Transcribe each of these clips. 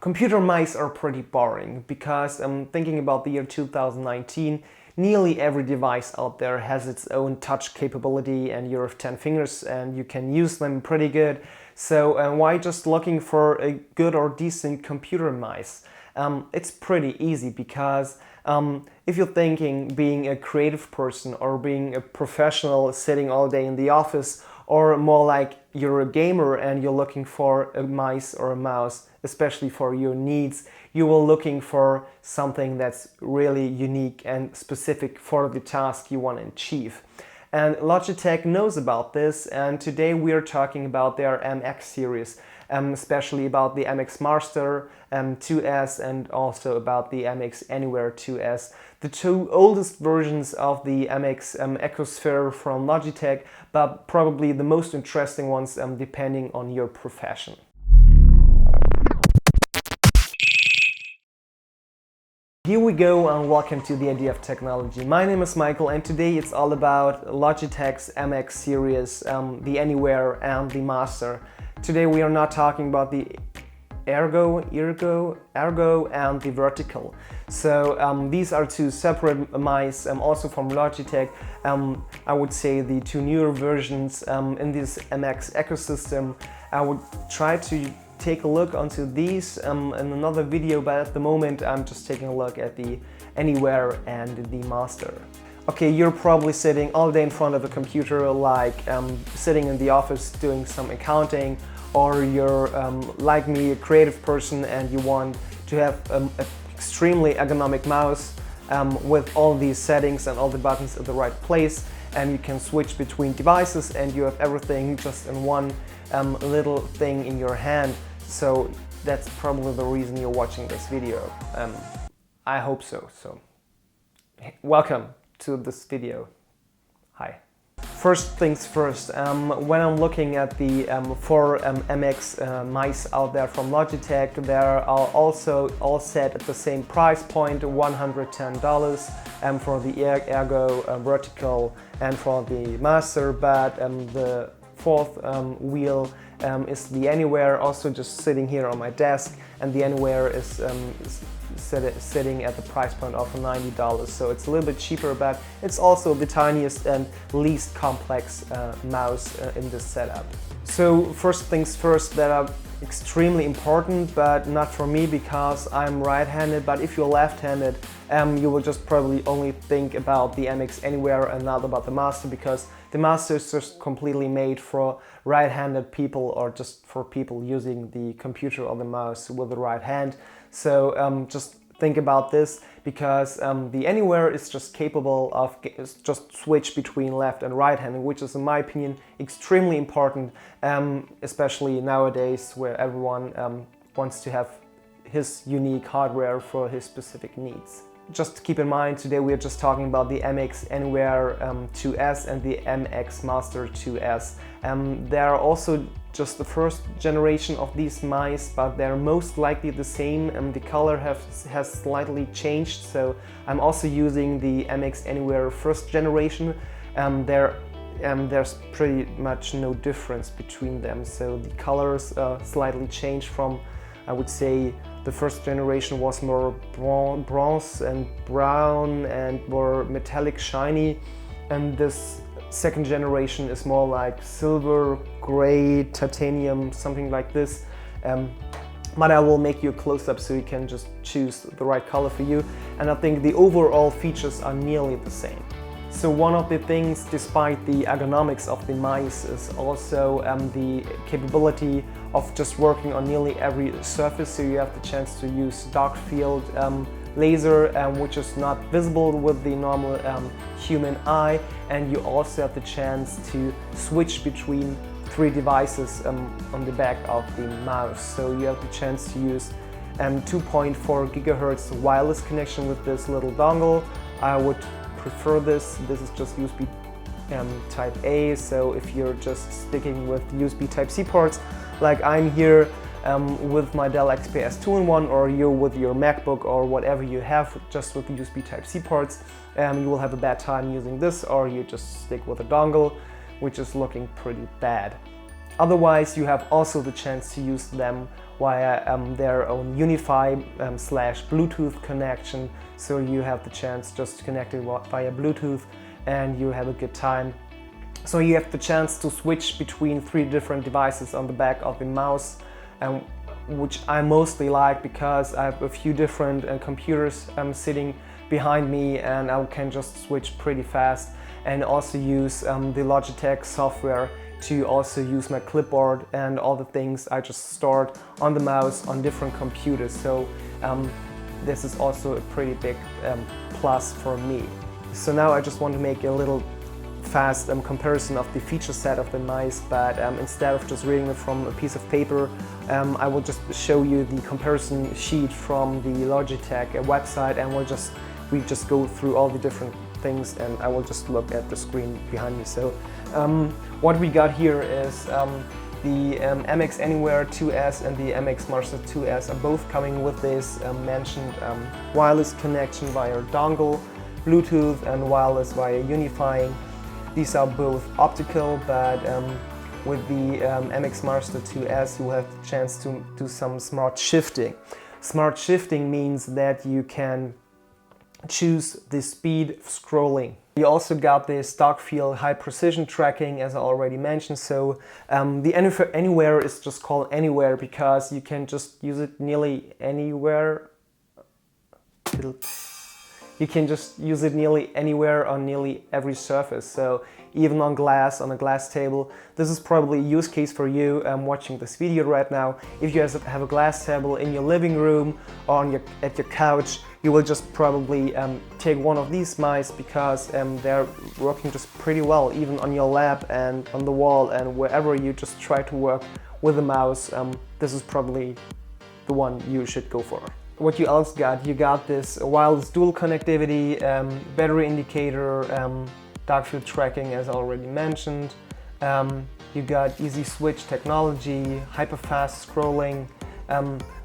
Computer mice are pretty boring because thinking about the year 2019, nearly every device out there has its own touch capability and you have 10 fingers and you can use them pretty good. So why just looking for a good or decent computer mice? It's pretty easy because if you're thinking being a creative person or being a professional sitting all day in the office, or more like you're a gamer and you're looking for a mice or a mouse, especially for your needs, you will looking for something that's really unique and specific for the task you want to achieve. And Logitech knows about this, and today we are talking about their MX series, especially about the MX Master 2S and also about the MX Anywhere 2S, the two oldest versions of the MX ecosphere from Logitech, but probably the most interesting ones depending on your profession. Here we go and welcome to the Idea of Technology. My name is Michael and today it's all about Logitech's MX series, the Anywhere and the Master. Today we are not talking about the Ergo and the Vertical. So these are two separate mice, also from Logitech. I would say the two newer versions in this MX ecosystem. I would try to take a look onto these in another video, but at the moment I'm just taking a look at the Anywhere and the Master. Okay, you're probably sitting all day in front of a computer, like sitting in the office doing some accounting, or you're like me, a creative person, and you want to have an extremely ergonomic mouse with all these settings and all the buttons at the right place, and you can switch between devices and you have everything just in one little thing in your hand. So that's probably the reason you're watching this video. I hope so. So welcome to this video. Hi. First things first, when I'm looking at the four MX mice out there from Logitech, they are also all set at the same price point, $110 for the Ergo Vertical and for the Master, but the fourth wheel is the Anywhere, also just sitting here on my desk, and the Anywhere is sitting at the price point of $90, so it's a little bit cheaper, but it's also the tiniest and least complex mouse in this setup. So first things first, that are extremely important, but not for me because I'm right-handed, but if you're left-handed, you will just probably only think about the MX Anywhere and not about the Master, because the Master is just completely made for right-handed people or just for people using the computer or the mouse with the right hand. So just think about this, because the Anywhere is just capable of just switch between left and right hand, which is in my opinion extremely important, especially nowadays where everyone wants to have his unique hardware for his specific needs. Just keep in mind, today we are just talking about the MX Anywhere 2S and the MX Master 2S. They are also just the first generation of these mice, but they're most likely the same, and the color has slightly changed. So I'm also using the MX Anywhere first generation. There's pretty much no difference between them. So the colors slightly changed from, I would say, the first generation was more bronze and brown and more metallic shiny, and this second generation is more like silver, gray, titanium, something like this. But I will make you a close-up so you can just choose the right color for you, and I think the overall features are nearly the same. So one of the things, despite the ergonomics of the mice, is also the capability of just working on nearly every surface. So you have the chance to use dark field laser, which is not visible with the normal human eye, and you also have the chance to switch between three devices on the back of the mouse. So you have the chance to use 2.4 gigahertz wireless connection with this little dongle. I would prefer this. This is just USB type A, so if you're just sticking with USB type C ports like I'm here, with my Dell XPS 2-in-1, or you with your MacBook or whatever you have just with the USB Type-C ports, you will have a bad time using this, or you just stick with a dongle, which is looking pretty bad. Otherwise, you have also the chance to use them via their own Wi-Fi slash Bluetooth connection. So you have the chance just to connect it via Bluetooth and you have a good time. So you have the chance to switch between 3 different devices on the back of the mouse, which I mostly like because I have a few different computers sitting behind me, and I can just switch pretty fast, and also use the Logitech software to also use my clipboard and all the things I just stored on the mouse on different computers. So this is also a pretty big plus for me. So now I just want to make a little fast comparison of the feature set of the mice, but instead of just reading it from a piece of paper, I will just show you the comparison sheet from the Logitech website, and we just go through all the different things, and I will just look at the screen behind me. So what we got here is the MX Anywhere 2S and the MX Master 2S are both coming with this mentioned wireless connection via dongle, Bluetooth, and wireless via unifying. These are both optical, but with the MX Master 2S you will have the chance to do some smart shifting. Smart shifting means that you can choose the speed of scrolling. You also got the stock feel high precision tracking, as I already mentioned. So the Anywhere is just called Anywhere because you can just use it nearly anywhere. You can just use it nearly anywhere on nearly every surface. So even on glass, on a glass table. This is probably a use case for you watching this video right now. If you have a glass table in your living room or at your couch, you will just probably take one of these mice because they're working just pretty well, even on your lap and on the wall and wherever you just try to work with a mouse. This is probably the one you should go for. What you else got? You got this wireless dual connectivity, battery indicator, dark field tracking, as I already mentioned. You got easy switch technology, hyper fast scrolling.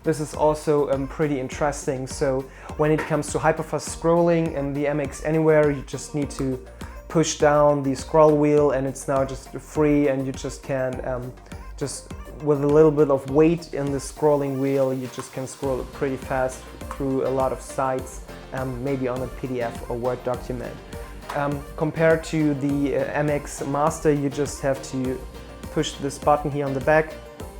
This is also pretty interesting. So when it comes to hyperfast scrolling in the MX Anywhere, you just need to push down the scroll wheel and it's now just free, and you just can just with a little bit of weight in the scrolling wheel, you just can scroll pretty fast through a lot of sites, maybe on a PDF or Word document. Compared to the MX Master, you just have to push this button here on the back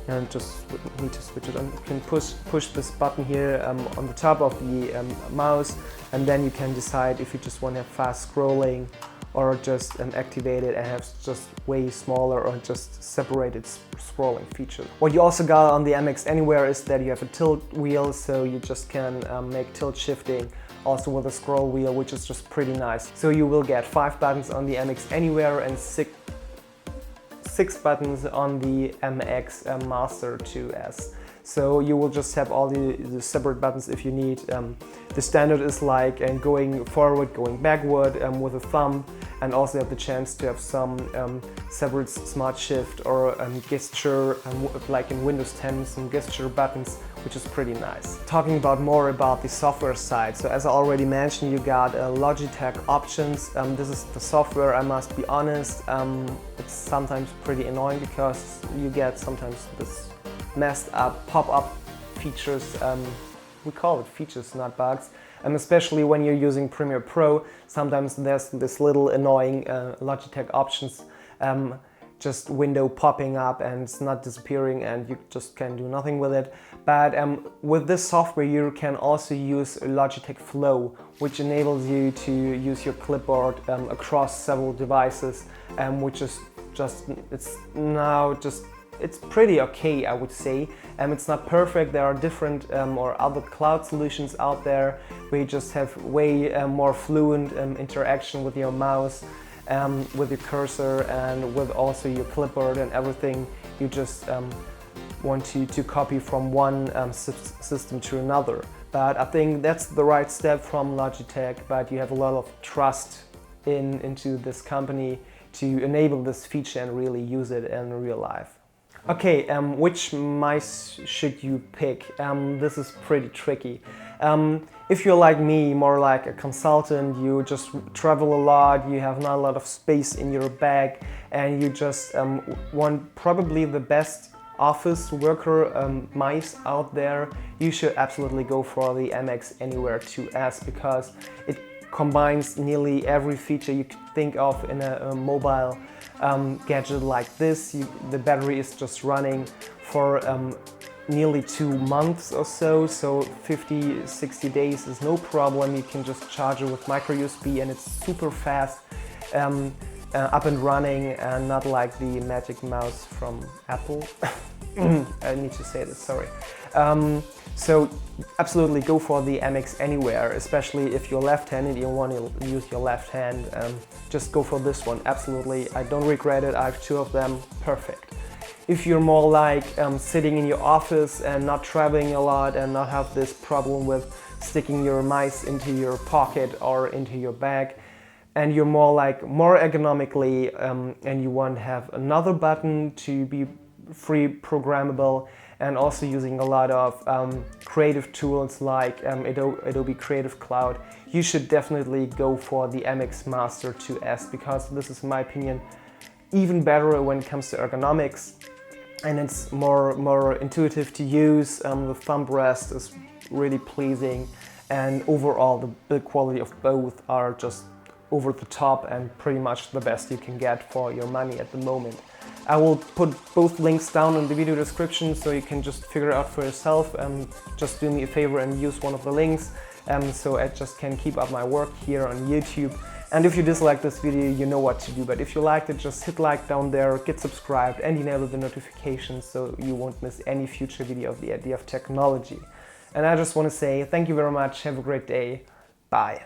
and just need to switch it on. You can push this button here on the top of the mouse, and then you can decide if you just want to have fast scrolling or just activate it and have just way smaller or just separated scrolling feature. What you also got on the MX Anywhere is that you have a tilt wheel, so you just can make tilt shifting also with a scroll wheel, which is just pretty nice. So you will get 5 buttons on the MX Anywhere and 6 buttons on the MX Master 2S. So you will just have all the separate buttons if you need. The standard is like going forward, going backward with a thumb, and also have the chance to have some separate smart shift or gesture, like in Windows 10, some gesture buttons, which is pretty nice. Talking more about the software side. So as I already mentioned, you got Logitech options. This is the software, I must be honest. It's sometimes pretty annoying because you get sometimes this messed up pop-up features. We call it features, not bugs. And especially when you're using Premiere Pro, sometimes there's this little annoying Logitech options just window popping up and it's not disappearing and you just can do nothing with it. But with this software you can also use Logitech Flow, which enables you to use your clipboard across several devices, which is it's pretty okay, I would say. It's not perfect. There are different or other cloud solutions out there where you just have way more fluent interaction with your mouse, with your cursor, and with also your clipboard and everything. You just want to copy from one system to another. But I think that's the right step from Logitech, but you have a lot of trust into this company to enable this feature and really use it in real life. Okay, which mice should you pick? This is pretty tricky. If you're like me, more like a consultant, you just travel a lot, you have not a lot of space in your bag, and you just want probably the best office worker mice out there, you should absolutely go for the MX Anywhere 2S because it combines nearly every feature you could think of in a mobile gadget like this. The battery is just running for nearly 2 months or so, so 50-60 days is no problem. You can just charge it with micro USB and it's super fast up and running, and not like the Magic Mouse from Apple. I need to say this, sorry. So absolutely go for the MX Anywhere, especially if you're left-handed, you want to use your left hand. Just go for this one, absolutely. I don't regret it, I have 2 of them, perfect. If you're more like sitting in your office and not traveling a lot and not have this problem with sticking your mice into your pocket or into your bag, and you're more ergonomically and you want to have another button to be free programmable, and also using a lot of creative tools like Adobe Creative Cloud, you should definitely go for the MX Master 2S because this is, in my opinion, even better when it comes to ergonomics, and it's more intuitive to use. The thumb rest is really pleasing, and overall the build quality of both are just over the top and pretty much the best you can get for your money at the moment. I will put both links down in the video description so you can just figure it out for yourself. Just do me a favor and use one of the links so I just can keep up my work here on YouTube. And if you dislike this video, you know what to do. But if you liked it, just hit like down there, get subscribed and enable the notifications so you won't miss any future video of the Idea of Technology. And I just want to say thank you very much, have a great day, bye.